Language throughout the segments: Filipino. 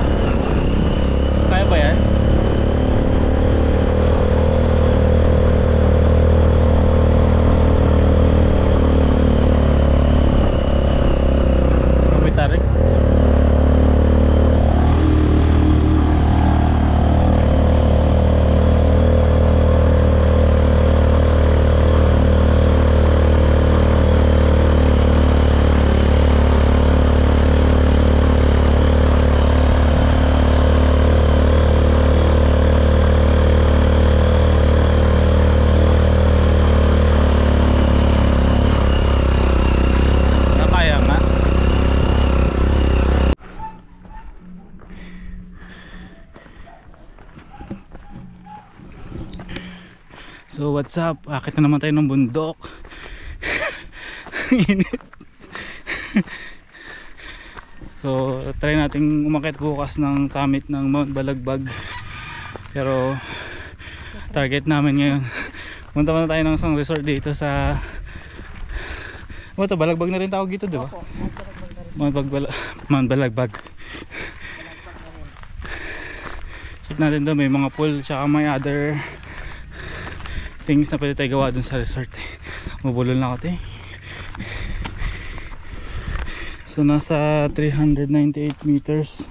ba? Kaya ba yan? May tarik. So what's up? Akit na naman tayo ng bundok. Init. So try nating umakyat bukas ng summit ng Mount Balagbag. Pero target namin ngayon, punta muna tayo ng isang resort dito sa Balagbag na rin tawag dito, di ba? Mount Balagbag. Check natin doon, may mga pool tsaka may other things na pwede tayo gawa dun sa resort. Mabulol na ako, So nasa 398 meters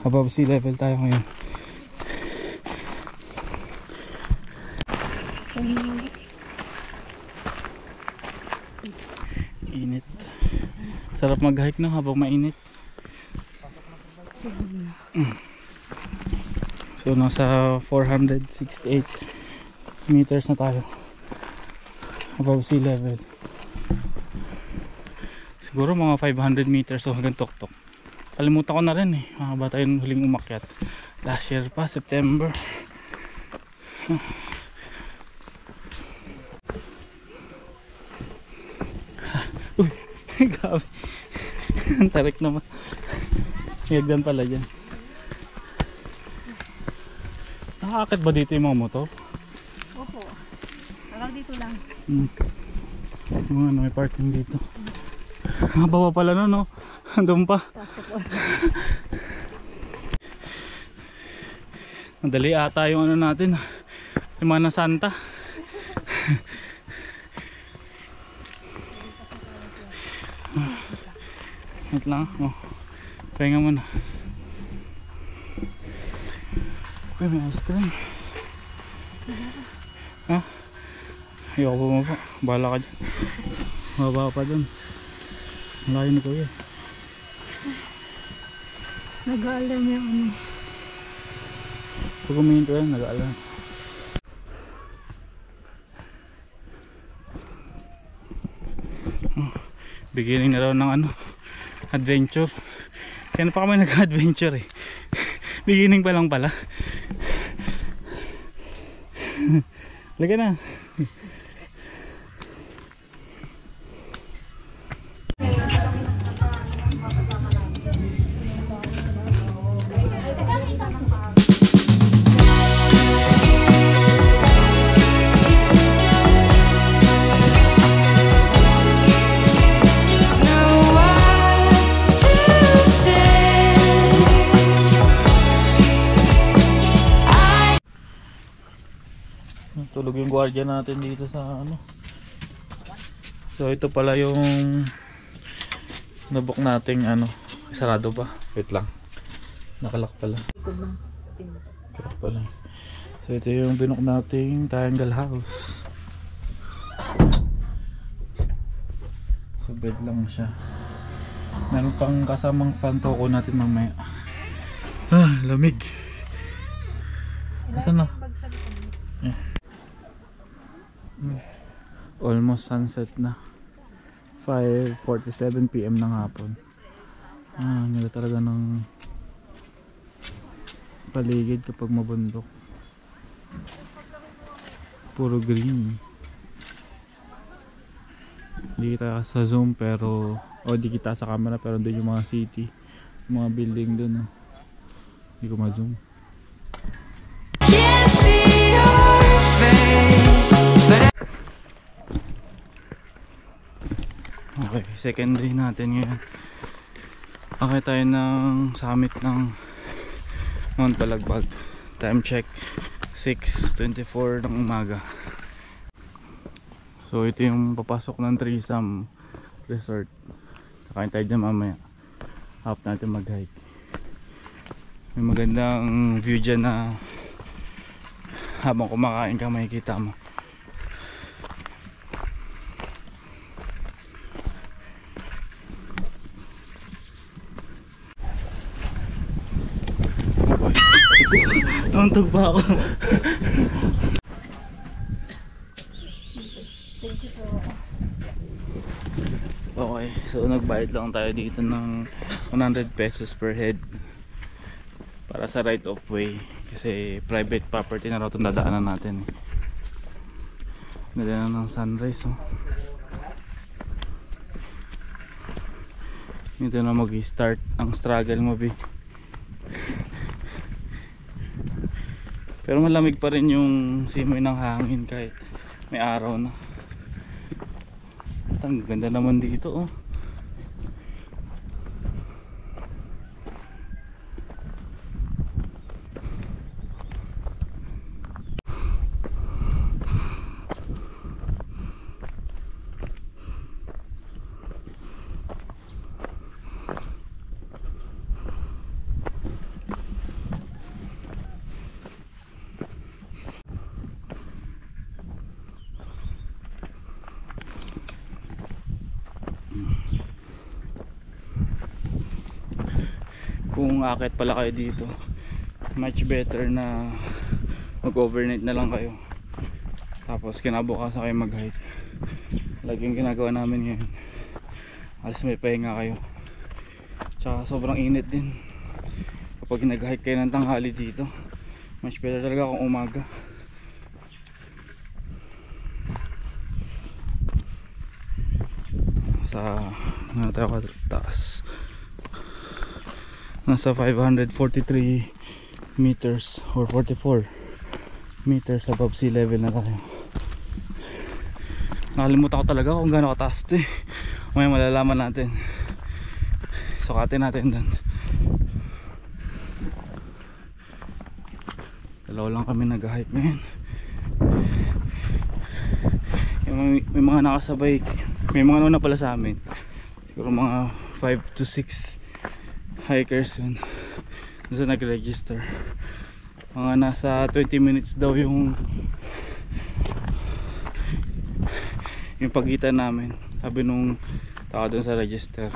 above sea level tayo ngayon. Init. Sarap mag-hike no habang mainit. So nasa 468 meters na tayo above sea level. Siguro mga 500 meters o hanggang tuktok. Kalimutan ko na rin Mahaba tayo huling umakyat. Last year pa, September. Uy, grabe. Ang tarik naman. Higdan pala dyan. Nakakakit ba dito yung mga motor? Opo. Hanggang dito lang. May parking dito. Baba pala no? Doon pa. Madali ata yung ano natin. Semana Santa. Wait lang. Pahinga muna. Uy, may ice cream. Ha? Ayoko bumaba. Bahala ka dyan. Mababa pa dun. Malayo ni Kuya. Nag-aalam yung ano. Pag umihinto yan, nag-aalam. Beginning na raw ng ano, adventure. Kaya na pa kami nag-adventure Beginning pa lang pala. Lagyan na. Tulog yung guardia natin dito sa ano. So ito pala yung nabook nating ano. Sarado pa. Wait lang. Nakalock pala. Nakalock pala. So ito yung binook nating triangle house. So bed lang siya. Meron pang kasamang fan toko natin mamaya. Lamig. Asan na? Almost sunset na. 5:47 PM ng hapon. Ganda talaga ng paligid kapag mabundok. Puro green. Di kita sa zoom pero di kita sa camera pero doon yung mga city, yung mga building doon. Hindi ko ma-zoom. Can't see your face, but okay, second day natin ngayon. Okay tayo ng summit ng Mount Balagbag. Time check 6:24 ng umaga. So ito yung papasok ng Trisam Resort. Kakain tayo dyan mamaya. Half natin mag-hike. May magandang view dyan na habang kumakain ka makikita mo. Nauntog pa ako. Okay, so nagbayad lang tayo dito ng 100 pesos per head para sa right of way kasi private property na raw itong dadaanan natin. Nadaanan ng sunrise, oh. Dito na mag-start ang struggle mo, B. Pero malamig pa rin yung simoy ng hangin kahit may araw na. Ang ganda naman dito, oh. Kung akit pala kayo dito, much better na mag overnight na lang kayo tapos kinabukasan kayo mag hike. Lagi yung ginagawa namin ngayon, alas may pahinga kayo. Tsaka sobrang init din kapag nag hike kayo ng tanghali dito. Much better talaga kung umaga. Sa ano tayo kataas, nasa 543 meters or 44 meters above sea level na tayo. Nakalimutan ko talaga kung gaano kataas ito, eh. May malalaman natin, sukatin natin doon. Dalawa lang kami nag-hike ngayon. May mga nakasabay, may mga nauna pala sa amin, siguro mga 5 to 6 hikers yun sa nag-register. Mga nasa 20 minutes daw yung pagitan namin, sabi nung tao dun sa register.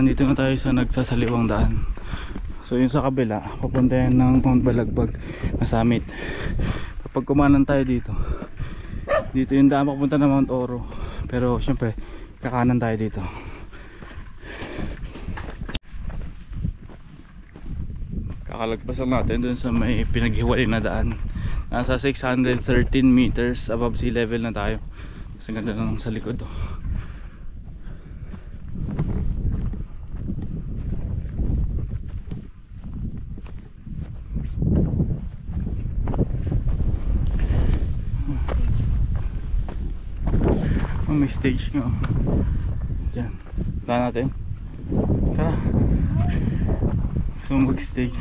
Dito na tayo sa nagsasaliwang daan. So yung sa kabila papunta yan ng Mount Balagbag na summit. Kapag kumanan tayo dito yung daan papunta ng Mount Oro, pero syempre kakanan tayo dito. Kakalagpas lang natin dun sa may pinaghiwalay na daan. Nasa 613 meters above sea level na tayo. Kasi ganda lang sa likod, oh. May stage nga dyan. Tara natin. Tara. So mag stage.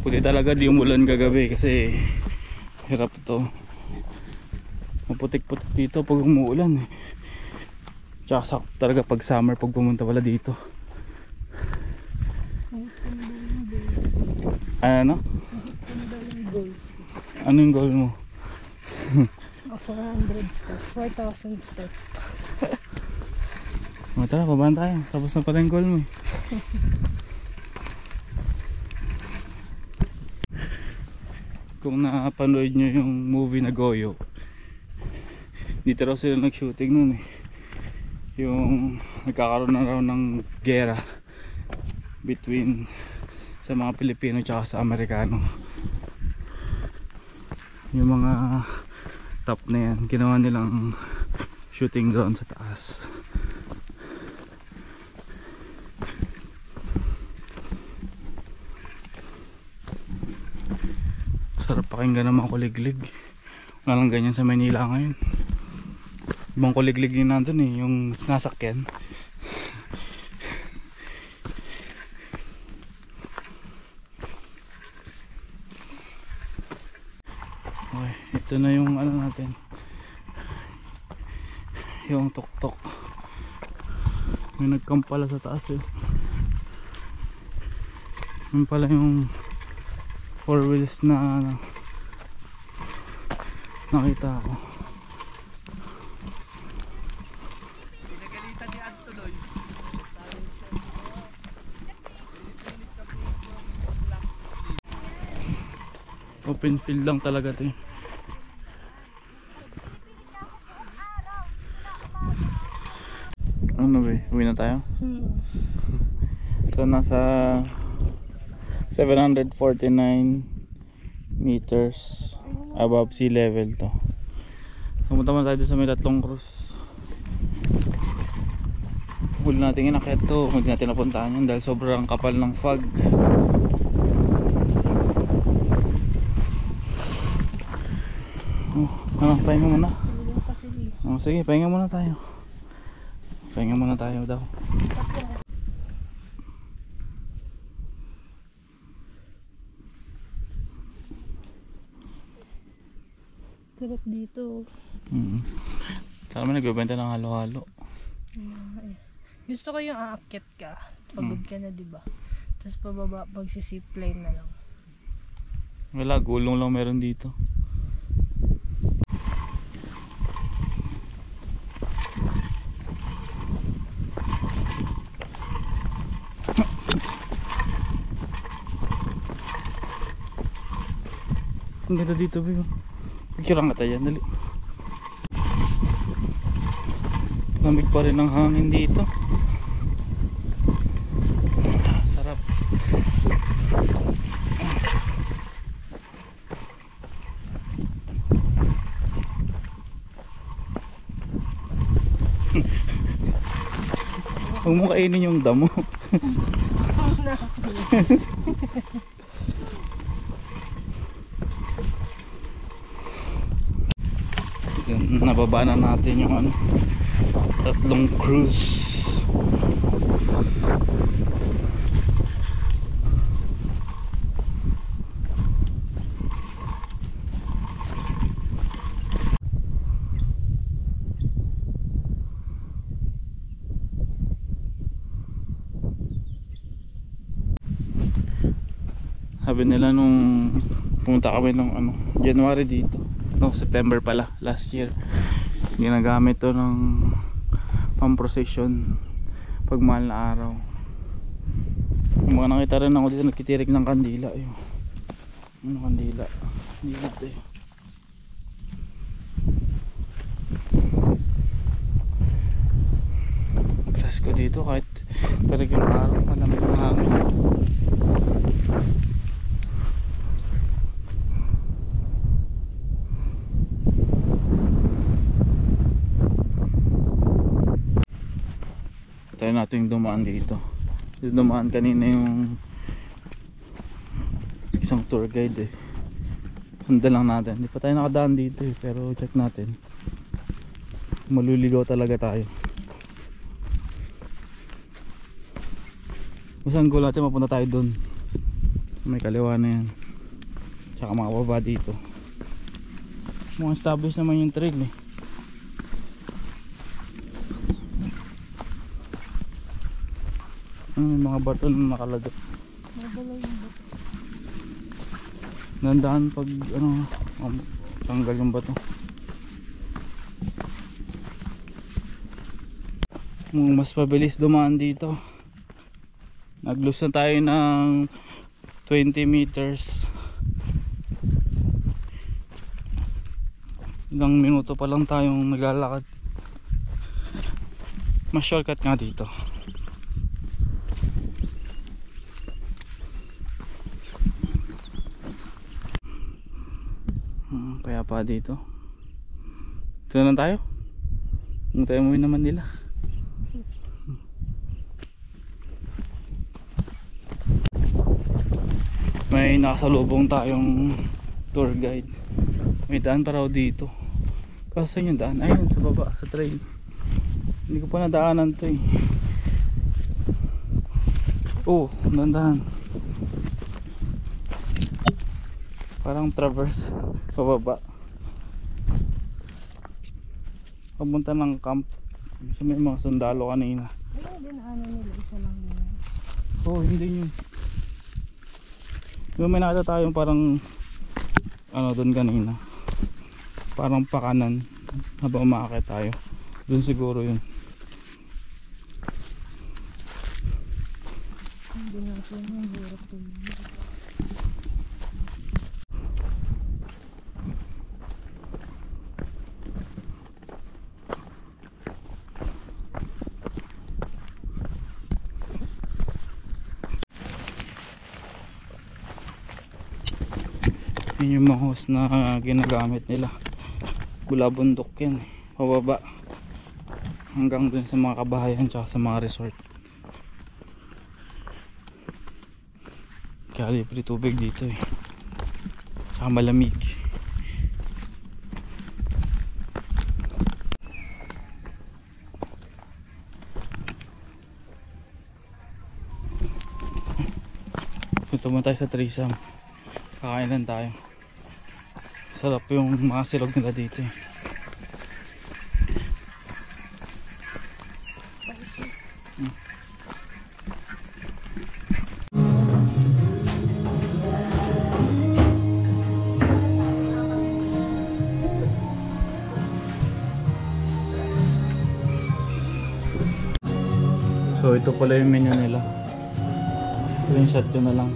Puti talaga di umulan kagabi kasi hirap to. Maputik-putik dito pag umuulan, eh. Tsaka sakto talaga pag summer pag pumunta pala dito. Ano? Ano yung goal mo? 400 steps, 4,000 steps. Tara, babaan tayo. Tapos na pala yung goal mo, eh. Kung napanood nyo yung movie na Goyo, dito raw sila nag-shooting nun, eh. yung nagkakaroon na raw ng gera between sa mga Pilipino tsaka sa Amerikano. Yung mga top na yan ginawa nilang shooting ground sa taas. Sarap pakinggan ng mga kuliglig. Wala lang ganyan sa Manila ngayon. Ibang kuliglig din nandun eh, yung nasakyan. Okay, ito na yung ano natin, yung tuktok. May nagcamp pala sa taas eh. Yun pala yung 4 wheels na nakita ko. Open field lang talaga ito eh. Ano ba? Uwi na tayo? So nasa 749 meters above sea level to. Pumunta man tayo sa may Tatlong Cruz. Huli natin inakyat to, hindi natin napuntahan yun dahil sobrang kapal ng fog. Pahinga muna. Sige, pahinga muna tayo. Pahinga muna tayo daw. Sarap dito. Tara mo nagbebenta ng halo-halo. Gusto ko yung aakyat ka. Pagod ka na, diba? Tapos pababa, pagsisipline na lang. Wala, gulong lang meron dito. Ang ganda dito, Bigo. Picturean ka tayo, dali. Lamig pa rin ang hangin dito. Sarap. Huwag mo kainin yung damo. Nababa na natin yung ano, Tatlong Cruz. Sabi nila nung pumunta kami nung ano, January dito, no, September pala, last year, ginagamit to ng pang-procession pag mahal na araw. Yung mga nakita rin ako dito nagtitirik ng kandila, yung ano, kandila dito eh. Presko dito kahit talagang araw, malamig ang hangin. Tayo natin dumaan dito. Dumaan kanina yung isang tour guide eh. Sundan lang natin. Hindi pa tayo nakadaan dito eh, pero check natin. Maluligaw talaga tayo. Basta ang goal natin mapunta tayo dun. May kaliwa na yan. Tsaka makababa dito. Mga established naman yung trail eh. May mga bato na nakalagot. Dandaan pag ano, tanggal yung bato. Mas pabilis dumaan dito. Nag-lose na tayo ng 20 meters. Ilang minuto pa lang tayong naglalakad. Mas shortcut nga dito. Kaya pa dito. Ito na tayo. Kung tayo umuwi naman nila. May nakasalubong tayong tour guide. May daan pa raw dito. Kaso saan yung daan? Ayun sa baba, sa train. Hindi ko pa nadaanan to eh. Oh, nandahan. Parang traverse pababa. Papunta ng camp. Kasi may mga sundalo kanina. Ano din ano nila, isa lang din. Oh, hindi yun. Yung may nakita tayong parang ano doon kanina. Parang pakanan habang umaakit tayo. Doon siguro yun. Hindi natin yung hirap din. Yun yung mga hose na ginagamit nila. Mula bundok yan, pababa hanggang dun sa mga kabahayan tsaka sa mga resort. Kaya libre tubig dito eh, tsaka malamig. Punta mo tayo sa Trisam, kakain lang tayo. Sarap yung mga silog nila dito eh. So ito pala yung menu nila. Screenshot yun na lang.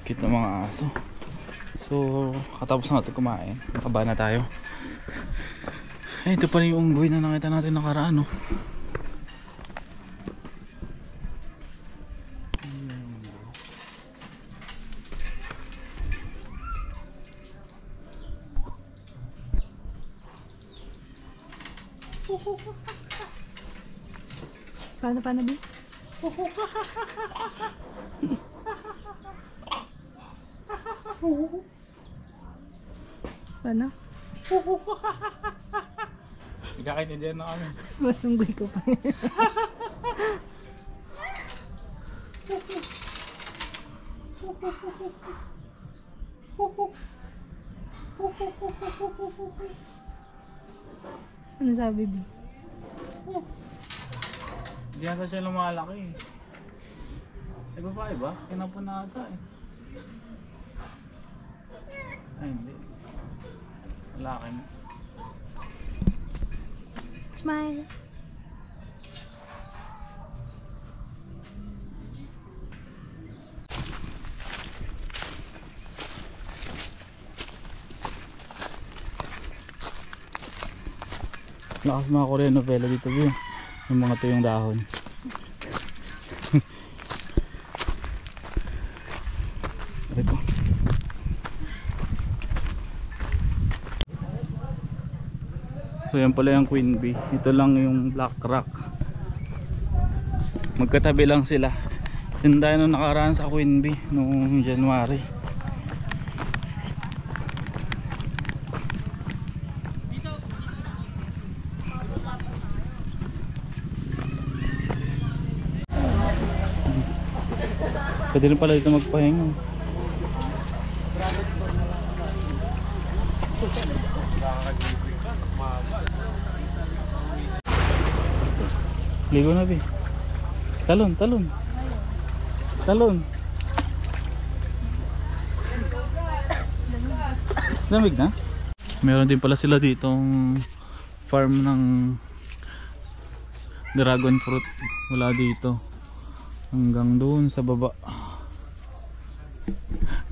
Kita mga aso. So katapos natin kumain, nakaba na tayo. Ay, ito pala yung unggoy na nakita natin nakaraan, no? Paano di? Paano? Ikakaintindihan na kami. Mas unggoy ko pa. Ano sabi, Bi? Hindi nata siya lumalaki eh. Ay, babae ba? Kinapon na ata eh. Ay, hindi. Lalaki mo. Smile. Lakas mga Korean novela dito, Bi. Yung mga tuyong dahon. Ito. So yan pala yung Queen Bee. Ito lang yung Black Rock. Magkatabi lang sila. Yun tayo nung nakaraan sa Queen Bee noong January. Pwede rin pala dito magpahinga. Ligo na, Bi. Talon, talon. Talon. Lamig na? Meron din pala sila ditong farm ng dragon fruit. Wala dito. Hanggang doon sa baba.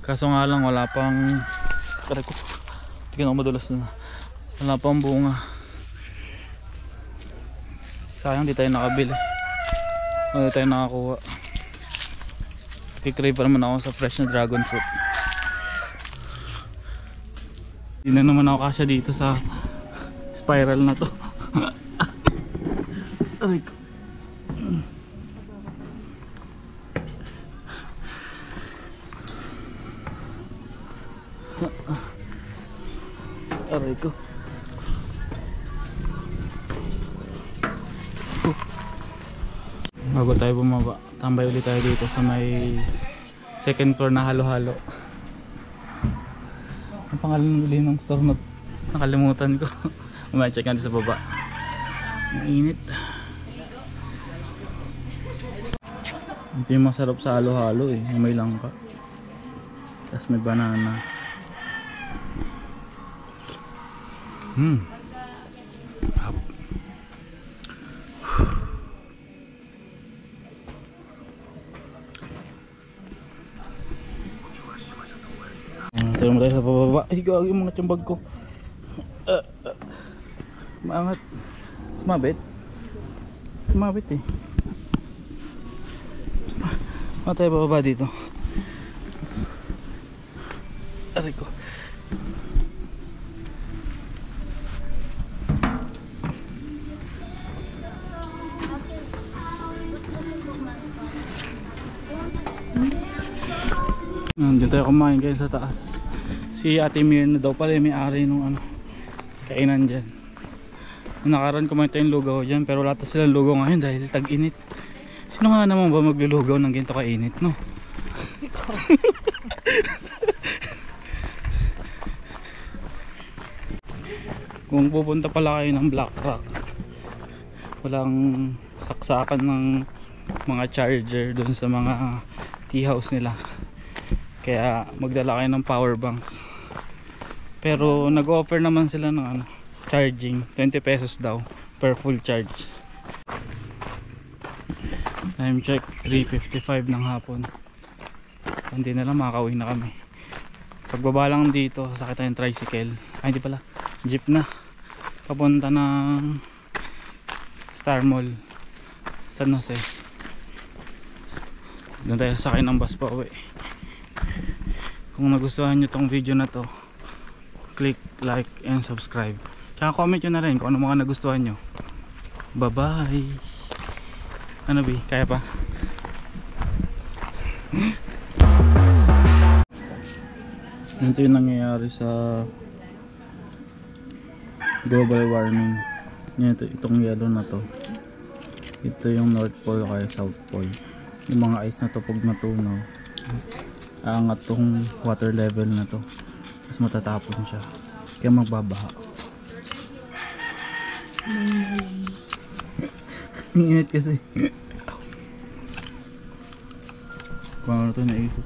Kaso nga lang wala pang... Aray ko. Tignan ako madulas na. Wala pang bunga. Sayang di tayo nakabili. Wala tayo nakakuha. Kikrave pa naman ako sa fresh na dragon fruit. Hindi na naman ako kasya dito sa spiral na to. Aray ko. Aray ko. Bago tayo bumaba, tambay ulit tayo dito sa may second floor na halo-halo. Ang pangalan ulit ng store na nakalimutan ko. Umay check natin sa baba. Ang init. Ito yung masarap sa halo-halo eh. May langka. Tapos may banana. Tara mo tayo sa pababa. Ay gagi yung mga tiyambag ko. Maangat. Sumabit. Sumabit eh. Ano tayo bababa dito? Aray ko. Diyan tayo kumain kayo sa taas. Si Ate Mir na daw pala yung may-ari nung ano, kainan dyan. Nakaroon kumain tayong lugaw dyan, pero wala to silang lugaw ngayon dahil tag-init. Sino nga naman ba maglulugaw ng ganito kainit, no? Kung pupunta pala kayo ng Black Rock, walang saksakan ng mga charger dun sa mga tea house nila. Kaya magdala kayo ng power banks. Pero nag-offer naman sila ng ano, charging, 20 pesos daw per full charge. Time check 3:55 ng hapon. Hindi na lang, makakauwi na kami. Pagbaba lang dito, sasakay tayong tricycle. Ay hindi pala, jeep na. Papunta ng Star Mall, San Jose. Doon tayo sakay ng bus pa uwi. Kung nagustuhan nyo tong video na to, click like and subscribe. Tsaka comment nyo na rin kung ano mga nagustuhan nyo. Bye bye. Ano bi? Kaya pa? Ito yung nangyayari sa global warming. Itong yellow na to. Ito yung North Pole kaya South Pole. Yung mga ice na to pag natunaw, aangat tong water level na to, tapos matatapon siya, kaya magbabaha. Ang init kasi. Kung ano to naisip.